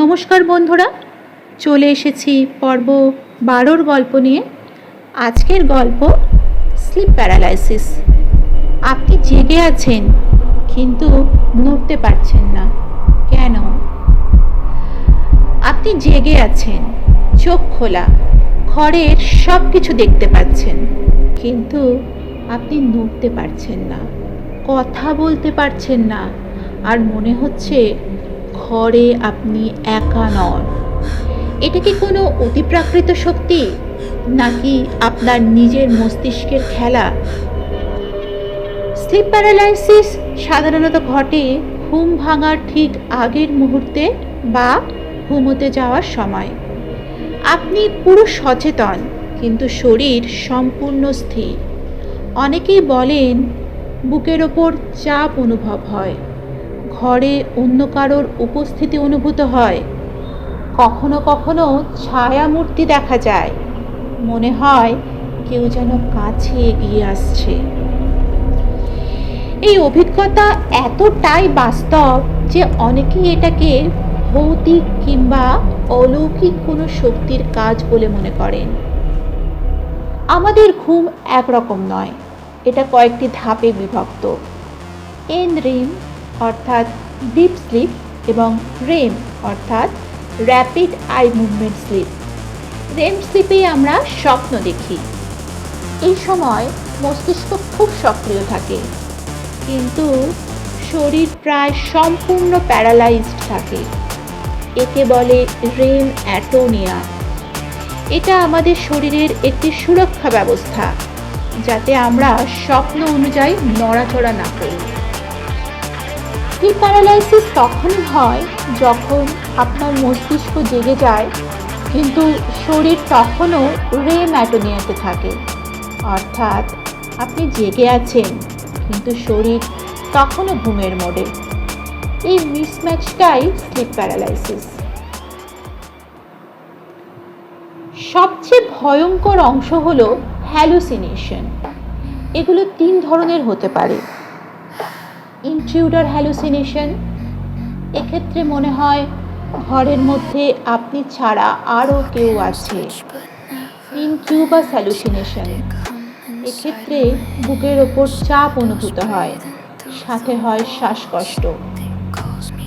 নমস্কার বন্ধুরা, চলে এসেছি পর্ব 12 গল্প নিয়ে। আজকের গল্প স্লিপ প্যারালাইসিস। আপনি জেগে আছেন কিন্তু নড়তে পারছেন না। কেন? আপনি জেগে আছেন, চোখ খোলা, ঘরের সব কিছু দেখতে পাচ্ছেন, কিন্তু আপনি নড়তে পারছেন না, কথা বলতে পারছেন না, আর মনে হচ্ছে ঘরে আপনি একা নন। এটা কি কোনো অতিপ্রাকৃত শক্তি, নাকি আপনার নিজের মস্তিষ্কের খেলা? স্লিপ প্যারালাইসিস সাধারণত ঘটে ঘুম ভাঙার ঠিক আগের মুহূর্তে বা ঘুমোতে যাওয়ার সময়। আপনি পুরো সচেতন, কিন্তু শরীর সম্পূর্ণ স্থির। অনেকেই বলেন বুকের ওপর চাপ অনুভব হয়, ঘরে অন্য কারোর উপস্থিতি অনুভূত হয়, কখনো কখনো ছায়ামূর্তি দেখা যায়, মনে হয় কেউ যেন কাছে এগিয়ে আসছে। এই অভিজ্ঞতা এতটাই বাস্তব যে অনেকেই এটাকে ভৌতিক কিংবা অলৌকিক কোনো শক্তির কাজ বলে মনে করেন। আমাদের ঘুম একরকম নয়, এটা কয়েকটি ধাপে বিভক্ত। NREM অর্থাৎ ডিপ স্লিপ এবং REM অর্থাৎ rapid eye movement slip. REM স্লিপে আমরা স্বপ্ন দেখি। এই সময় মস্তিষ্ক খুব সক্রিয় থাকে, কিন্তু শরীর প্রায় সম্পূর্ণ প্যারালাইজড থাকে। একে বলে REM অ্যাটোনিয়া। এটা আমাদের শরীরের একটি সুরক্ষা ব্যবস্থা, যাতে আমরা স্বপ্ন অনুযায়ী নড়াচড়া না করি। স্লিপ প্যারালাইসিস তখনই হয় যখন আপনার মস্তিষ্ক জেগে যায়, কিন্তু শরীর তখনও REM অ্যাটোনিয়াতে থাকে। অর্থাৎ আপনি জেগে আছেন, কিন্তু শরীর তখনও ঘুমের মোডে। এই মিসম্যাচটাই স্লিপ প্যারালাইসিস। সবচেয়ে ভয়ঙ্কর অংশ হলো হ্যালুসিনেশন। এগুলো 3 ধরনের হতে পারে। ইন্ট্রুডার হ্যালুসিনেশন, এক্ষেত্রে মনে হয় ঘরের মধ্যে আপনি ছাড়া আরও কেউ আছে। ইনকিউবাস হ্যালুসিনেশন, এক্ষেত্রে বুকের ওপর চাপ অনুভূত হয়, সাথে হয় শ্বাসকষ্ট।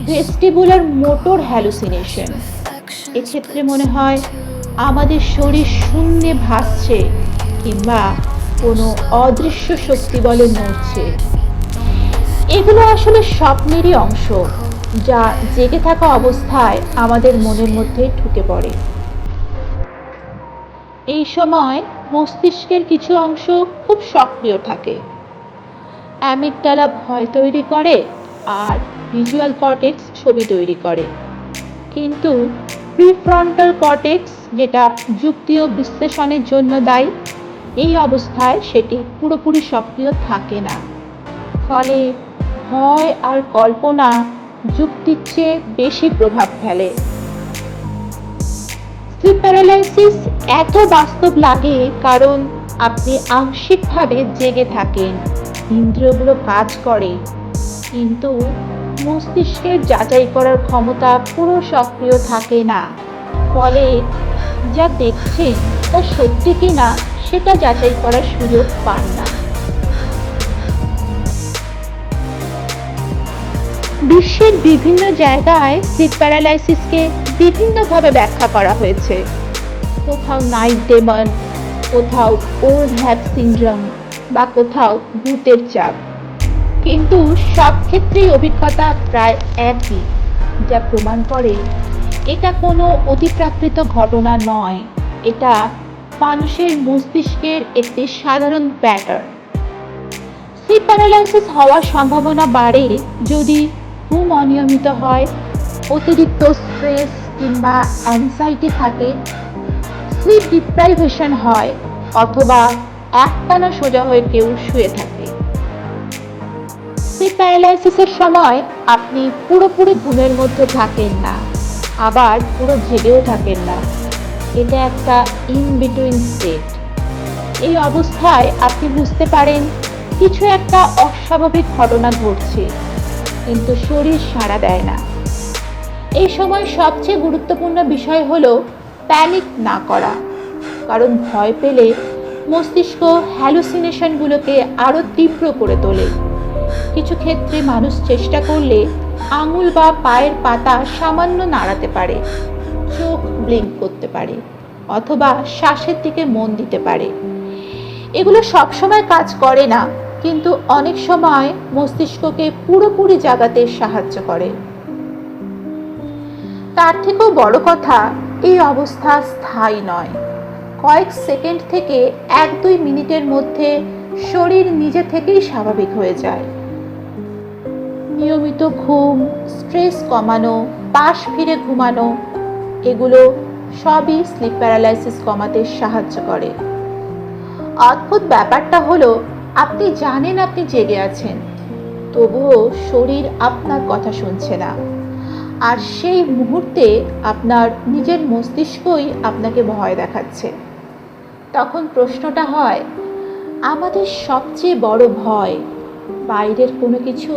ভেস্টিবুলার মোটর হ্যালুসিনেশন, এক্ষেত্রে মনে হয় আমাদের শরীর শূন্যে ভাসছে কিংবা কোনো অদৃশ্য শক্তি বলে নড়ছে। এগুলো আসলে স্বপ্নেরই অংশ, যা জেগে থাকা অবস্থায় আমাদের মনের মধ্যে ঢুকে পড়ে। এই সময় মস্তিষ্কের কিছু অংশ খুব সক্রিয় থাকে। অ্যামিগডালা ভয় তৈরি করে আর ভিজুয়াল কর্টেক্স ছবি তৈরি করে, কিন্তু প্রিফ্রন্টাল কর্টেক্স, যেটা যুক্তি ও বিশ্লেষণের জন্য দায়ী, এই অবস্থায় সেটি পুরোপুরি সক্রিয় থাকে না। ফলে ভয় আর কল্পনা যুক্তির চেয়ে বেশি প্রভাব ফেলে। স্লিপ প্যারালাইসিস এত বাস্তব লাগে কারণ আপনি আংশিকভাবে জেগে থাকেন, ইন্দ্রিয়গুলো কাজ করে, কিন্তু মস্তিষ্কের যাচাই করার ক্ষমতা পুরো সক্রিয় থাকে না। ফলে যা দেখছেন তা সত্যি কিনা সেটা যাচাই করার সুযোগ পান না। বিশ্বের বিভিন্ন জায়গায় স্লিপ প্যারালাইসিসকে বিভিন্নভাবে ব্যাখ্যা করা হয়েছে। কোথাও নাইট ডেমন, কোথাও ওল্ড হ্যাগ সিনড্রোম, বা কোথাও ভূতের চাপ। কিন্তু সব ক্ষেত্রেই অভিজ্ঞতা প্রায় একই, যা প্রমাণ করে এটা কোনো অতিপ্রাকৃত ঘটনা নয়, এটা মানুষের মস্তিষ্কের একটি সাধারণ প্যাটার্ন। স্লিপ প্যারালাইসিস হওয়ার সম্ভাবনা বাড়ে যদি ঘুম অনিয়মিত হয়, অতিরিক্ত স্ট্রেস কিংবা অ্যাংজাইটি থাকে, স্লিপ ডিপ্রাইভেশন হয়, অথবা একটানা সোজা হয়ে কেউ শুয়ে থাকে। স্লিপ প্যারালাইসিসের সময় আপনি পুরোপুরি ঘুমের মধ্যে থাকেন না, আবার পুরো জেগেও থাকেন না। এটা একটা ইন বিটুইন স্টেট। এই অবস্থায় আপনি বুঝতে পারেন কিছু একটা অস্বাভাবিক ঘটনা ঘটছে, কিন্তু শরীর সাড়া দেয় না। এই সময় সবচেয়ে গুরুত্বপূর্ণ বিষয় হলো প্যানিক না করা, কারণ ভয় পেলে মস্তিষ্ক হ্যালুসিনেশনগুলোকে আরও তীব্র করে তোলে। কিছু ক্ষেত্রে মানুষ চেষ্টা করলে আঙুল বা পায়ের পাতা সামান্য নাড়াতে পারে, চোখ ব্লিঙ্ক করতে পারে, অথবা শ্বাসের দিকে মন দিতে পারে। এগুলো সবসময় কাজ করে না, কিন্তু অনেক সময় মস্তিষ্ককে পুরোপুরি জাগাতে সাহায্য করে। তার থেকেও বড় কথা, এই অবস্থা স্থায়ী নয়। কয়েক সেকেন্ড থেকে 1-2 মিনিটের মধ্যে শরীর নিজে থেকেই স্বাভাবিক হয়ে যায়। নিয়মিত ঘুম, স্ট্রেস কমানো, পাশ ফিরে ঘুমানো, এগুলো সবই স্লিপ প্যারালাইসিস কমাতে সাহায্য করে। অদ্ভুত ব্যাপারটা হলো, আপনি জানেন আপনি জেগে আছেন, তবুও শরীর আপনার কথা শুনছে না। আর সেই মুহূর্তে আপনার নিজের মস্তিষ্কই আপনাকে ভয় দেখাচ্ছে। তখন প্রশ্নটা হয়, আমাদের সবচেয়ে বড় ভয় বাইরের কোনো কিছু,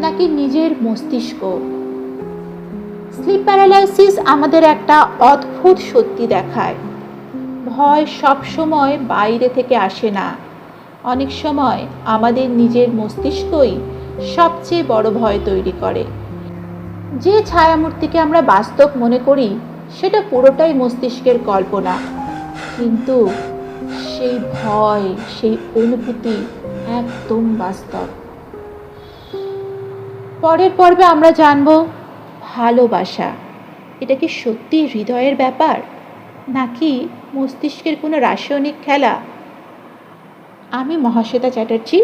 নাকি নিজের মস্তিষ্ক? স্লিপ প্যারালাইসিস আমাদের একটা অদ্ভুত সত্যি দেখায়। ভয় সবসময় বাইরে থেকে আসে না। অনেক সময় আমাদের নিজের মস্তিষ্কই সবচেয়ে বড় ভয় তৈরি করে। যে ছায়ামূর্তিকে আমরা বাস্তব মনে করি, সেটা পুরোটাই মস্তিষ্কের কল্পনা, কিন্তু সেই ভয়, সেই অনুভূতি একদম বাস্তব। পরের পর্বে আমরা জানব, ভালোবাসা এটা কি সত্যি হৃদয়ের ব্যাপার, নাকি মস্তিষ্কের কোনো রাসায়নিক খেলা? আমি মহাশ্বেতা চ্যাটার্জি,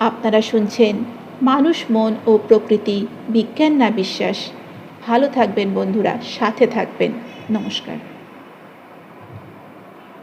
আপনারা শুনছেন মানুষ, মন ও প্রকৃতি, বিজ্ঞান না বিশ্বাস। ভালো থাকবেন বন্ধুরা, সাথে থাকবেন। নমস্কার।